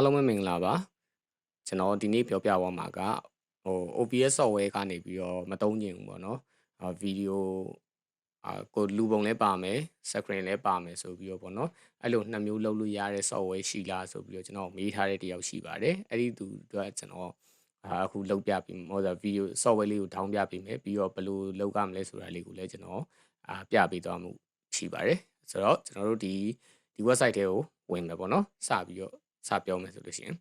အားလုံးပဲမင်္ဂလာပါကျွန်တော်ဒီနေ့ပြောပြသွားမှာကOBS software ကနေပြီးတော့မသုံးချင်ဘူးပေါ့နော်ဗီဒီယိုကိုလူပုံလည်းပါမယ် screen လည်းပါမယ်ဆိုပြီးတော့ပေါ့နော်အဲ့လိုနှစ်မျိုးလုပ်လို့ရတဲ့ software ရှိလားဆိုပြီးတော့ကျွန်တော်မေးထားတဲ့တယောက်ရှိပါတယ်အဲ့ဒီသူကကျွန်တော်အခုလုပ်ပြပြီးဟောဗီဒီယို software လေးကို down ပြပေးမယ်ပြီးတော့ဘယ်လိုလုပ်ရမလဲဆိုတာလေးကိုလည်းကျွန်တော်ပြပေးသွားမှုရှိပါတယ်ဆိုတော့ကျွန်တော်တို့ဒီ website ထဲကိုဝင်မယ်ပေါ့နော်စပြီးတော့စပြောမယ်ဆိုလို့ရှိရင်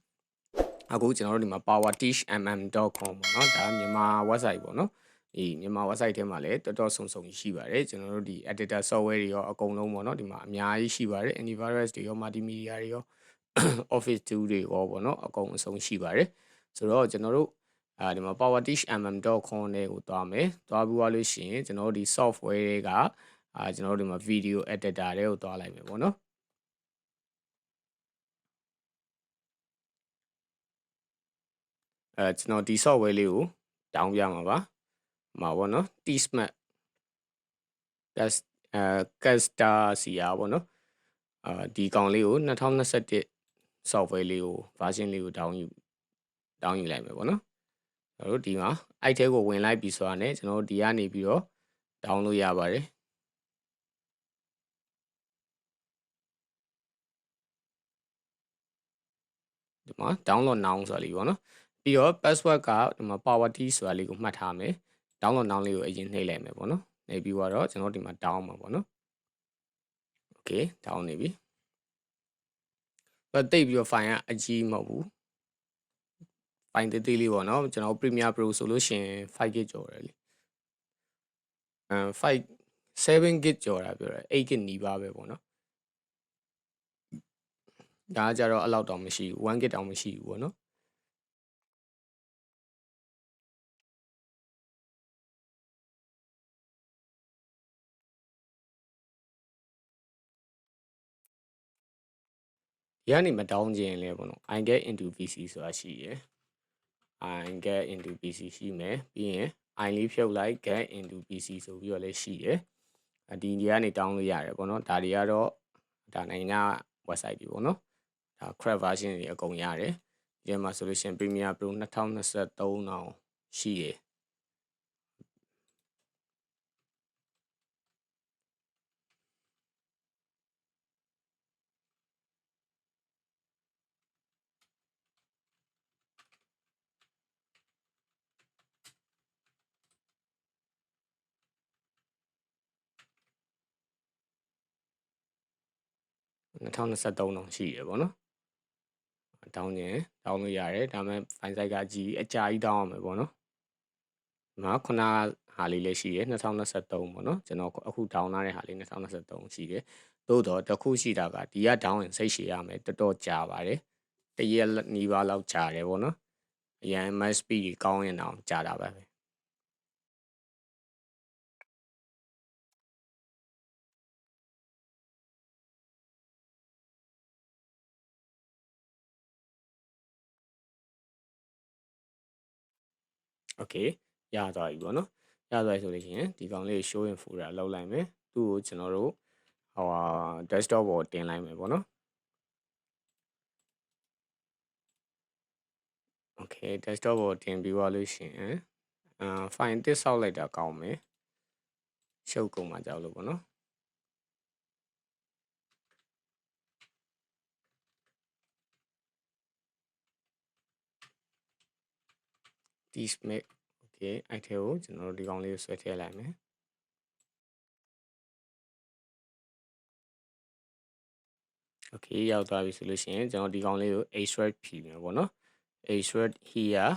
အခုကျွန်တော်တို့ဒီမှာ powerteachmm.com ပေါ့နော်ဒါမြန်မာ website ပေါ့နော်မြန်မာ website ထဲမှာလည်းတော်တော်စုံရှိပါတယ်ကျွန်တော်တို့ဒီ editor software တွေရောအကုန်လုံးပေါ့နော်ဒီမှာအများကြီးရှိပါတယ် antivirus တွေရော multimedia တွေရော office tool တွေရောပေါ့နော်အကုန်အစုံရှိပါတယ်ဆိုတော့ကျွန်တော်တို့ဒီမှာ powerteachmm.com နဲ့ကိုသွားမယ်သွားပြီးသွားလို့ရှိရင်ကျွန်တော်တို့ဒီ software တွေကကျွန်တော်တို့ဒီမှာ video editor တွေကိုသွားလိုက်မယ်ပေါ့နော်ကျွန်တော်ဒီ software လေးကို down ပြမှာပါမှာပေါ့နော် TechSmith Caster စီအားပေါ့နော်ဒီကောင်လေးကို2021 software လေးကို version လေးကို down ယူလိုက်မယ်ပေါ့နော်ကျွန်တော်တို့ဒီမှာအဲ့ထဲကိုဝင်လိုက်ပြီဆိုတာနဲ့ကျွန်တော်တို့ဒီကနေပြီးတော့ down လို့ရပါတယ်ဒီမှာ download now ဆိုတာလေးပေါ့နော်ပြီးတော့ password ကဒီမှာ power t ဆိုတာလေးကိုမှတ်ထားမယ် download now လေးကိုအရင်နှိပ်လိုက်မယ်ပေါ့နော်နှိပ်ပြီးတော့ကျွန်တော်ဒီမှာ down မှာပေါ့နော် okay down နေပြီတိတ်ပြီးတော့ file ကအကြီးမဟုတ်ဘူး file သေးသေးလေးပေါ့နော်ကျွန်တော် Premiere Pro ဆိုလို့ရှိရင် 5GB ကျော်တယ်လေ7GB ကျော်တာပြောတယ် 8GB နီးပါးပဲပေါ့နော်ဒါကြတော့အဲ့လောက်တောင်မရှိဘူး 1GB တောင်မရှိဘူးပေါ့နော်ဒီကနေမတောင်းခြင်းလဲပေါ့နော် I get into PC ဆိုတာရှိရယ် I get into PC ရှိမယ်ပြီးရင် I လေးဖြုတ်လိုက် get into PC ဆိုပြီးတော့လည်းရှိရယ်ဒီကနေတောင်းလို့ရတယ်ပေါ့နော်ဒါတွေကတော့ဒါနိုင်ငံ website တွေပေါ့နော်ဒါ crack version တွေအကုန်ရတယ်ဒီမှာဆိုလို့ရှိရင် Premiere Pro 2023တောင်ရှိရယ်2023တောင်ရှိရယ်ပေါ့နော်တောင်းလို့ရတယ်ဒါပေမဲ့ file size ကအကြီးအကြာကြီးတောင်းရမယ်ပေါ့နော်ဒီမှာခုနဟာလေးလည်းရှိရယ်2023ပေါ့နော်ကျွန်တော်အခု down လာတဲ့ဟာလေး2023ရှိတယ်သို့တော့တစ်ခုရှိတာကဒီက down ရင်စိတ်ရှည်ရမယ်တော်တော်ကြာပါတယ်တရက်နီးပါးလောက်ကြာတယ်ပေါ့နော်အရင် max speed ကြီးကောင်းရင်တော့ကြာတာပဲโอเคရသွားပြီပေါ့နော်ရသွားပြီဆိုလို့ရှိရင်ဒီကောင်လေး show in folder လောက်လိုက်မယ်သူ့ကိုကျွန်တော်တို့desktop ပေါ်တင်လိုက်မယ်ပေါ့နော်โอเค desktop ပေါ်တင်ပြီးသွားလို့ရှိရင်file တစ်ဆောက်လိုက်တာကောင်းမယ်ရှုပ်ကုန်မှာကြောက်လို့ပေါ့နော် TechSmith okay အဲ့ထဲကိုကျွန်တော်တို့ဒီကောင်လေးကိုဆွဲထည့်လိုက်မယ်โอเคရောက်သွားပြီဆိုလို့ရှိရင်ကျွန်တော်ဒီကောင်လေးကို extract ဖြီးမယ်ပေါ့နော် extract here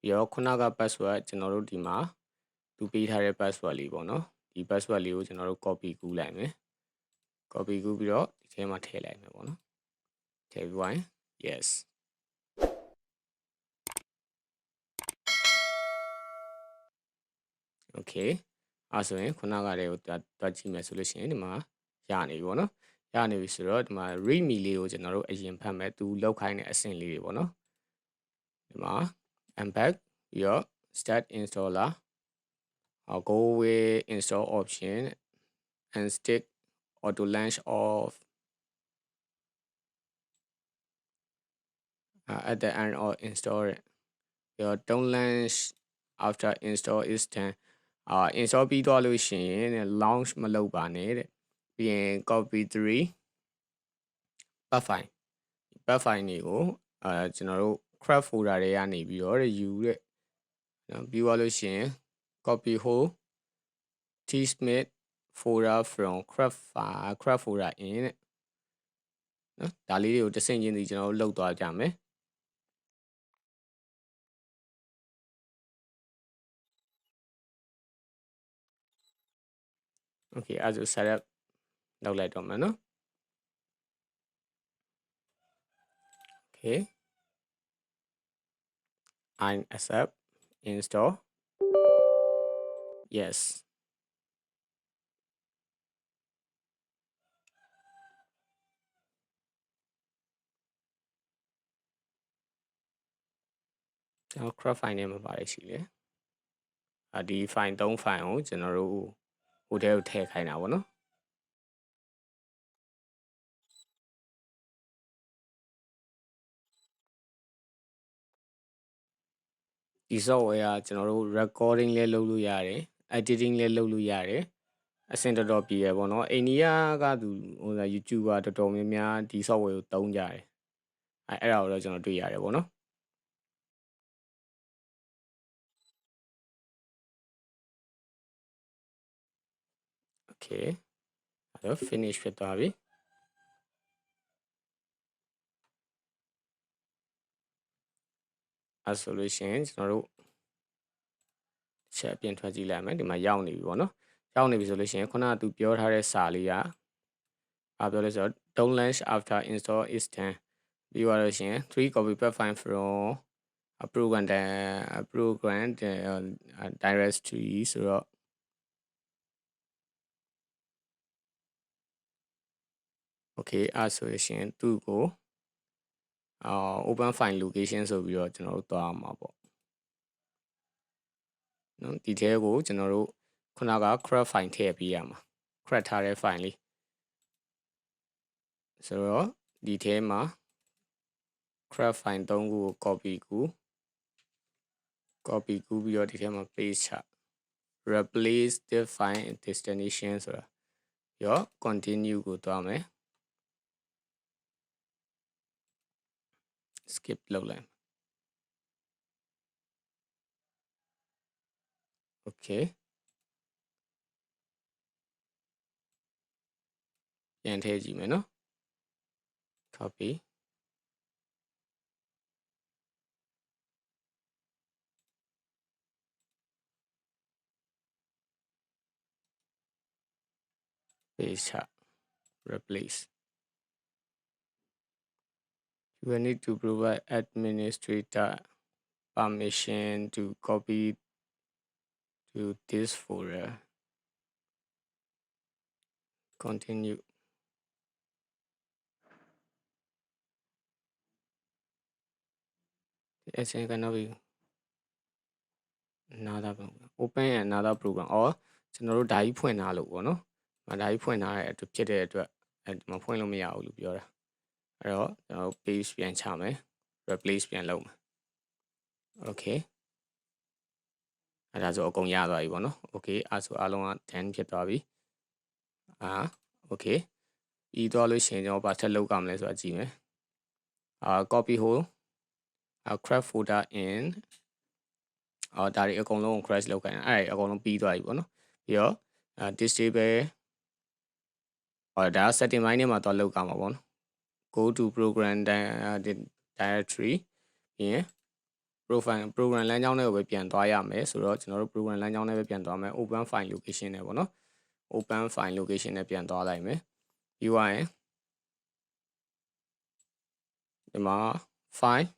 ပြီးတော့ခုနက password ကျွန်တော်တို့ဒီမှာသူပေးထားတဲ့ password လေးပေါ့နော်ဒီ password လေးကိုကျွန်တော်တို့ copy ကူးလိုက်မယ် copy ကူးပြီးတော့ဒီထဲမှာထည့်လိုက်မယ်ပေါ့နော်ထည့်ပြီးရင် yes okay အဲ့ဆိုရင်ခုနကတည်းကတွားကြည့်မယ်ဆိုလို့ရှိရင်ဒီမှာရနေပြီပေါ့နော်ရနေပြီဆိုတော့ဒီမှာ readme လေးကိုကျွန်တော်တို့အရင်ဖတ်မယ်သူလောက်ခိုင်းတဲ့အဆင့်လေးတွေပေါ့နော်ဒီမှာ unpack ပြီးတော့ start installer go with install option and stick auto launch off at the end of install your don't launch after install is 10 install ပြီးသွားလို့ရှိရင် launch မလုပ်ပါနဲ့တဲ့ပြီးရင် copy 3 path file တွေကိုကျွန်တော်တို့ craft folder တွေကနေပြီးတော့ယူတဲ့နော်ပြီးသွားလို့ရှိရင် copy whole TechSmith folder from craft folder in တဲ့နော်ဒါလေးတွေကိုတစ်ဆင့်ချင်းစီကျွန်တော်တို့လုပ်သွားကြမယ် Okay အဲ့ဒါဆို setup လုပ်လိုက်တော့မယ်နော် Okay I accept install yesကျွန်တော် craft file နဲ့မှာပါတယ်ရှိလေဒီ file 3 file ကိုကျွန်တော်တို့ဟိုထဲကိုထည့်ခိုင်းတာပေါ့နော်ဒီ software ကကျွန်တော်တို့ recording လည်းလုပ်လို့ရတယ် editing လည်းလုပ်လို့ရတယ်အဆင်တော်ပြေရပေါ့နော်အိန္ဒိယကသူYouTuber တော်တော်များများဒီ software ကိုသုံးကြတယ်အဲ့ဒါကိုတော့ကျွန်တော်တွေ့ရတယ်ပေါ့နော် Okay အဲ့တော့ finish ဖြစ်သွားပြီအဲ့ဆိုလို့ရှိရင်ကျွန်တော်တို့ချက်အပြင်ထွက်ကြည့်လိုက်မယ်ဒီမှာရောက်နေပြီပေါ့နော်ရောက်နေပြီဆိုလို့ရှိရင်ခုနကသူပြောထားတဲ့စာလေးကပြောလဲဆိုတော့ don't launch after install is 10ပြီးသွားလို့ရှိရင် 3 copy path file from a program directory ဆိုတော့ Okay အဲ့ဆိုရင်သူ့ကိုopen file location ဆိုပြီးတော့ကျွန်တော်တို့သွားမှာပေါ့နော်ဒီထဲကိုကျွန်တော်တို့ခုနက craft file ထည့်ပေးရမှာ craft ထားတဲ့ file လေးဆိုတော့ဒီထဲမှာ craft file 3ခုကို copy ကူးပြီးတော့ဒီထဲမှာ paste ချ replace the file destination ဆိုတာရော continue ကိုသွားမယ် skip လုပ်လိုက် Okay ပြန်ထည့်ကြည့်မယ်နော် copy paste ချ replace you will need to provide administrator permission to copy to this folder continue action cannot be another open another program or ကျွန်တော်တို့ဓာတ်ကြီးဖွင့်ထားလို့ပေါ့နော်ဓာတ်ကြီးဖွင့်ထားတဲ့အတွက်ဖြစ်တဲ့အတွက်ဒီမှာဖွင့်လို့မရဘူးလို့ပြောတာအဲ့တော့ကျွန်တော်တို့ page ပြန်ချမယ် replace ပြန်လုပ်မယ် Okay အဲ့ဒါဆိုအကုန်ရသွားပြီပေါ့နော် Okay အဲ့ဆိုအားလုံးက done ဖြစ်သွားပြီOkay ပြီးသွားလို့ရှိရင်ကျွန်တော်ဘာထပ်လုပ်ကြမလဲဆိုတာကြည့်မယ်copy hole craft folder in ဒါတွေအကုန်လုံး crash လုပ်ခိုင်းတာအဲ့ဒါအကုန်လုံးပြီးသွားပြီပေါ့နော်ပြီးတော့disable ဒါ setting ဘိုင်းထဲမှာသွားလုပ်ကြမှာပေါ့နော် go to program directory ပြီးရင် program လမ်းကြောင်းထဲကိုပဲပြန်သွားရမယ်ဆိုတော့ကျွန်တော်တို့ program လမ်းကြောင်းထဲပဲပြန်သွားမယ် open file location နဲ့ပေါ့နော် open file location နဲ့ပြန်သွားလိုက်မယ်ပြီးသွားရင်ဒီမှာ file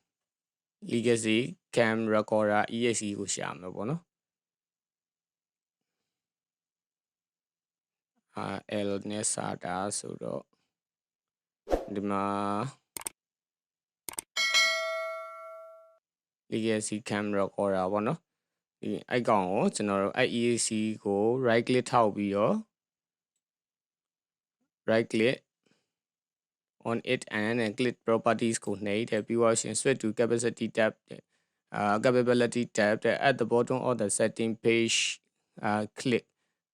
legacy cam recorder exe ကိုရှာမယ်ပေါ့နော်L နဲ့စတာဆိုတော့ဒီမှာ legacy cam recorder ပေါ့နော်ဒီအဲ့ကောင်ကိုကျွန်တော်တို့ exe ကို right click ထောက်ပြီးတော့ right click on it and then click properties ကိုနှိပ်တယ်ပြီးတော့ရှင် switch to capacity tab capability tab at the bottom of the setting page click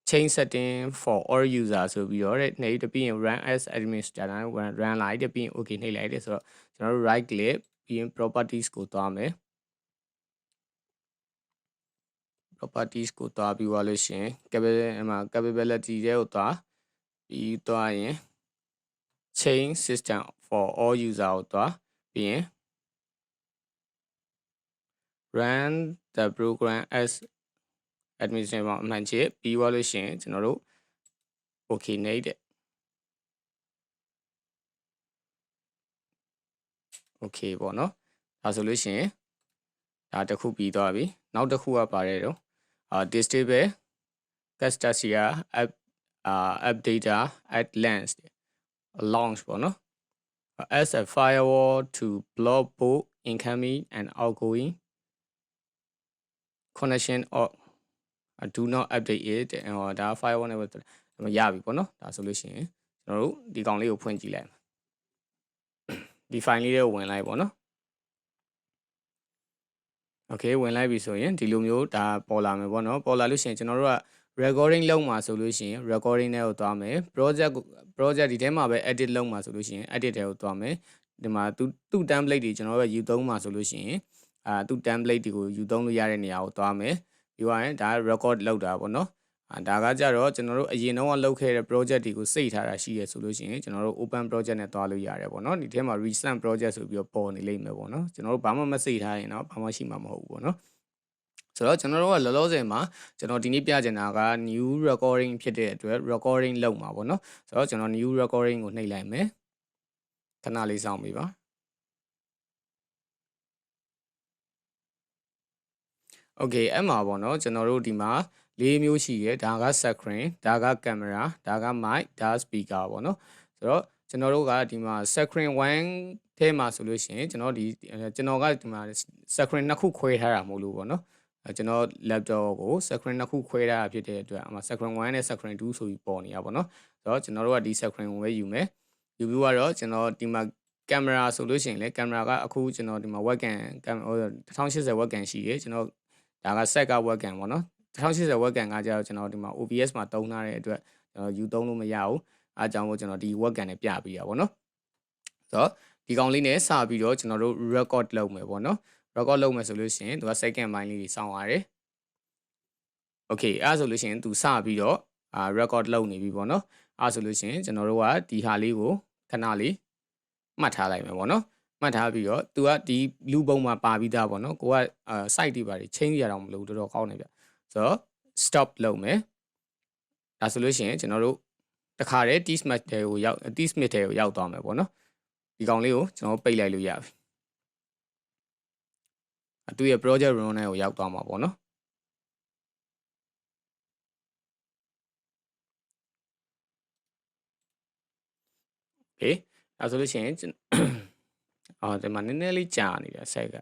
change setting for all users ဆိုပြီးတော့နှိပ်ပြီးရင် run as administrator run လိုက်တယ်ပြီးရင် okay နှိပ်လိုက်တယ်ဆိုတော့ကျွန်တော်တို့ right click ပြီးရင် properties ကိုသွားမယ် properties ကိုသွားပြီးသွားလို့ရှင် capability တွေကိုသွားပြီးသွားရင် change system for all user ကိုသွားပြီးရင် run the program as administrator အမှန်ချစ်ပြီးသွားလို့ရှင်ကျွန်တော်တို့ okay နှိပ်တယ် okay ပေါ့နော်ဒါဆိုလို့ရှင်ဒါတစ်ခုပြီးသွားပြီနောက်တစ်ခုကပါတယ်တော့disable Castasia app data at length launch ပေါ့နော် as a firewall to block both incoming and outgoing connection or do not update it ဒါ firewall နဲ့ပဲရပြီပေါ့နော်ဒါဆိုလို့ရှိရင်ကျွန်တော်တို့ဒီကောင်လေးကိုဖွင့်ကြည့်လိုက်ဒီ file လေးကိုဝင်လိုက်ပေါ့နော် okay ဝင်လိုက်ပြီဆိုရင်ဒီလိုမျိုးဒါပေါ်လာမယ်ပေါ့နော်ပေါ်လာလို့ရှိရင်ကျွန်တော်တို့က recording လုပ်မှာဆိုလို့ရှိရင် recording ထဲကိုသွားမယ် project ဒီထဲမှာပဲ edit လုပ်မှာဆိုလို့ရှိရင် edit ထဲကိုသွားမယ်ဒီမှာသူ template တွေကျွန်တော်တို့ယူသုံးမှာဆိုလို့ရှိရင်သူ template တွေကိုယူသုံးလို့ရတဲ့နေရာကိုသွားမယ်ပြီးသွားရင်ဒါ record လုပ်တာပေါ့နော်ဒါကကြတော့ကျွန်တော်တို့အရင်တော့လုပ်ခဲ့တဲ့ project တွေကိုစိတ်ထားတာရှိရဆိုလို့ရှိရင်ကျွန်တော်တို့ open project နဲ့သွားလို့ရတယ်ပေါ့နော်ဒီထဲမှာ recent project ဆိုပြီးတော့ပေါ်နေလိမ့်မယ်ပေါ့နော်ကျွန်တော်တို့ဘာမှမစိတ်ထားရင်တော့ဘာမှရှိမှာမဟုတ်ဘူးပေါ့နော်ဆိုတော့ကျွန်တော်တို့ကလောလောဆယ်မှာကျွန်တော်ဒီနေ့ပြချင်တာက new recording ဖြစ်တဲ့အတွက် recording လုပ်မှာပေါ့နော်ဆိုတော့ကျွန်တော် new recording ကိုနှိပ်လိုက်မယ်ခဏလေးစောင့်ပေးပါโอเคအဲ့မှာပေါ့နော်ကျွန်တော်တို့ဒီမှာ၄မျိုးရှိရဒါက screen ဒါက camera ဒါက mic ဒါက speaker ပေါ့နော်ဆိုတော့ကျွန်တော်တို့ကဒီမှာ screen 1ထဲမှာဆိုလို့ရှိရင်ကျွန်တော်ကဒီမှာ screen နှစ်ခုခွဲထားတာမဟုတ်လို့ပေါ့နော်ကျွန်တော် laptop ကို screen နှစ်ခုခွဲထားတာဖြစ်တဲ့အတွက်အမှ screen 1နဲ့ screen 2ဆိုပြီးပေါ်နေတာပေါ့နော်ဆိုတော့ကျွန်တော်တို့ကဒီ screen ကိုပဲယူမယ်ယူပြီးတော့ကျွန်တော်ဒီမှာ camera ဆိုလို့ရှိရင်လေ camera ကအခုကျွန်တော်ဒီမှာ webcam 1080 webcam ရှိတယ်ကျွန်တော်ဒါက set က webcam ပေါ့နော်1080 webcam ကကြတော့ကျွန်တော်ဒီမှာ OBS မှာတုံးထားတဲ့အတွက်ကျွန်တော်ယူသုံးလို့မရဘူးအားကြောင့်မို့ကျွန်တော်ဒီ webcam နဲ့ပြပေးရပါတော့ဆိုတော့ဒီကောင်လေးနဲ့စပြီးတော့ကျွန်တော်တို့ record လုပ်မယ်ပေါ့နော် record လုပ်မယ်ဆိုလို့ရှိရင်သူက second ပိုင်းလေးတွေစောင့်ရတယ် okay အဲ့ဆိုလို့ရှိရင်သူစပြီးတော့record လုပ်နေပြီပေါ့နော်အဲ့ဆိုလို့ရှိရင်ကျွန်တော်တို့ကဒီဟာလေးကိုခဏလေးမှတ်ထားလိုက်မယ်ပေါ့နော်မှတ်ထားပြီးတော့သူကဒီလူပုံမှာပါပြီးသားပေါ့နော်ကိုကsite တွေပါတွေ change ရအောင်မလို့တော်တော်ကောင်းနေဗျဆိုတော့ stop လုပ်မယ်ဒါဆိုလို့ရှိရင်ကျွန်တော်တို့တခါတည်း TechSmith ထဲကိုရောက်သွားမယ်ပေါ့နော်ဒီကောင်လေးကိုကျွန်တော်ပိတ်လိုက်လို့ရပြီသူရဲ့ project run ထဲကိုရောက်သွားမှာပေါ့နော်โอเคအဲဆိုလို့ရှိရင်ဒီမှာနည်းနည်းလေးကြာနေတယ်ဆက်က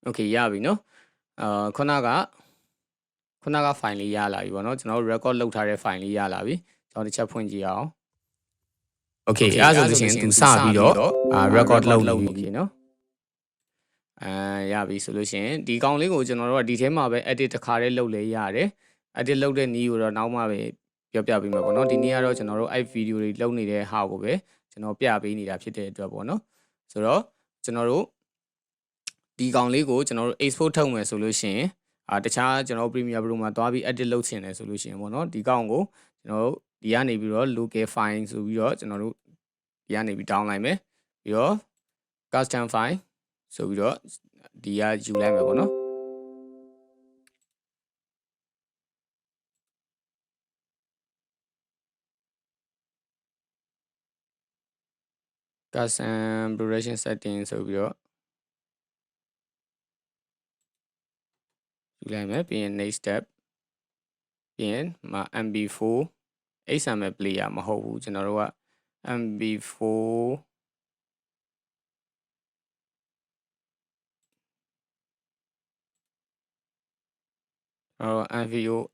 okay ရပြီနော်ခုနက file လေးရလာပြီပေါ့နော်ကျွန်တော်တို့ record လုပ်ထားတဲ့ file လေးရလာပြီကျွန်တော်တစ်ချက်ဖွင့်ကြည့်အောင် okay အဲဆိုလို့ရှိရင်သူစပြီးတော့record လုပ်နေပြီနော်ရပြီဆိုလို့ရှိရင်ဒီကောင်လေးကိုကျွန်တော်တို့ကဒီထဲမှာပဲ edit တစ်ခါတည်းလုပ်လဲရတယ် edit လုပ်တဲ့နည်းကိုတော့နောက်မှပဲပြောပြပေးမှာပေါ့နော်ဒီနေ့ကတော့ကျွန်တော်တို့အဲ့ video တွေလုပ်နေတဲ့ဟာကိုပဲကျွန်တော်ပြပေးနေတာဖြစ်တဲ့အတွက်ပေါ့နော်ဆိုတော့ကျွန်တော်တို့ဒီကောင်လေးကိုကျွန်တော်တို့ export ထုတ်မယ်ဆိုလို့ရှိရင်တခြားကျွန်တော် Premiere Pro မှာသွားပြီး edit လုပ်ချင်တယ်ဆိုလို့ရှိရင်ပေါ့နော်ဒီကောင်ကိုကျွန်တော်တို့ဒီကနေပြီးတော့ local file ဆိုပြီးတော့ကျွန်တော်တို့ဒီကနေပြီး down လိုက်မယ်ပြီးတော့ custom file ဆိုပြီးတော့ဒီကယူလိုက်မယ်ပေါ့နော်custom production setting ဆိုပြီးတော့ယူလိုက်မယ်ပြီးရင် next step ပြီးရင်mp4 XML player မဟုတ်ဘူးကျွန်တော်တို့က mp4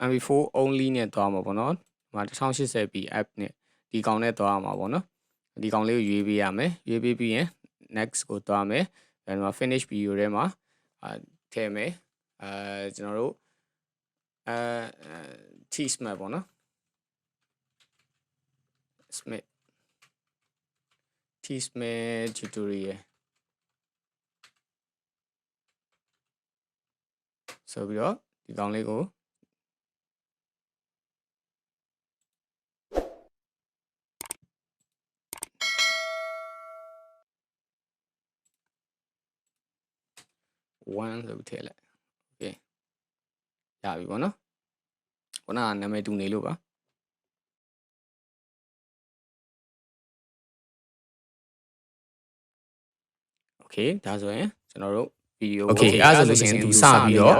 mp4 only နဲ့သွားမှာပေါ့နော်ဒီမှာ 1080p app နဲ့ဒီကောင်နဲ့သွားမှာပေါ့နော် ဒီကောင်လေးကိုရွေးပေးရမယ်ရွေးပေးပြီးရင် next ကိုသွားမယ်ဒီမှာ finish video ထဲမှာထည့်မယ်ကျွန်တော်တို့TechSmith ပေါ့နော် TechSmith tutorial ဆိုပြီးတော့ဒီကောင်လေးကို1လို့ထည့်လိုက် okay ရပြီပေါ့နော်ခုနကနာမည်တူနေလို့ပါokay ဒါဆိုရင်ကျွန်တော်တို့ video okay အဲ့ဆိုလို့ရှိရင်သူစပြီးတော့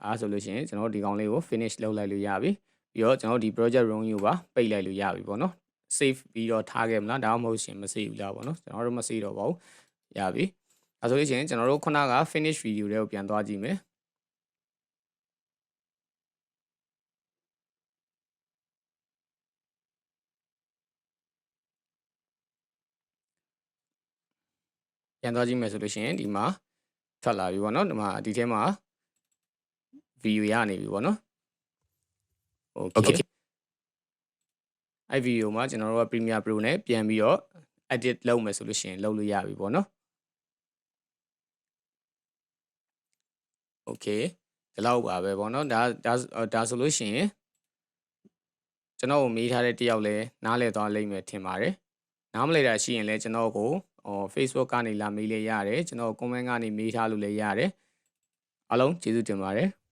အဲ့ဆိုလို့ရှိရင်ကျွန်တော်ဒီကောင်လေးကို finish လုပ်လိုက်လို့ရပြီပြီးတော့ကျွန်တော်ဒီ project run ကိုပါပိတ်လိုက်လို့ရပြီပေါ့နော် save ပြီးတော့ထားခဲ့မလားဒါမှမဟုတ်ရှင်မ save ဘူးလားပေါ့နော်ကျွန်တော်တို့မ save တော့ပါဘူးရပြီအဲ့ဆိုလို့ရှိရင်ကျွန်တော်တို့ခုနက finish video တွေကိုပြန်သွားကြည့်မယ်ပြန်သွားကြည့်မယ်ဆိုလို့ရှိရင်ဒီမှာထွက်လာပြီပေါ့နော်ဒီမှာဒီထဲမှာ video ရနေပြီပေါ့နော် okay အဲ့ video မှာကျွန်တော်တို့က Premiere Pro နဲ့ပြန်ပြီးတော့ edit လုပ်မယ်ဆိုလို့ရှိရင်လုပ်လို့ရပြီပေါ့နော် okay ဒီလောက်ပါပဲပေါ့နော်ဒါဆိုလို့ရှိရင်ကျွန်တော်ကိုမေးထားတဲ့တယောက်လည်းနားလည်သွားလိမ့်မယ်ထင်ပါတယ်နားမလည်တာရှိရင်လည်းကျွန်တော်ကို Facebook ကနေလာမေးလို့ရတယ်ကျွန်တော် comment ကနေမေးထားလို့လည်းရတယ်အားလုံးကျေးဇူးတင်ပါတယ်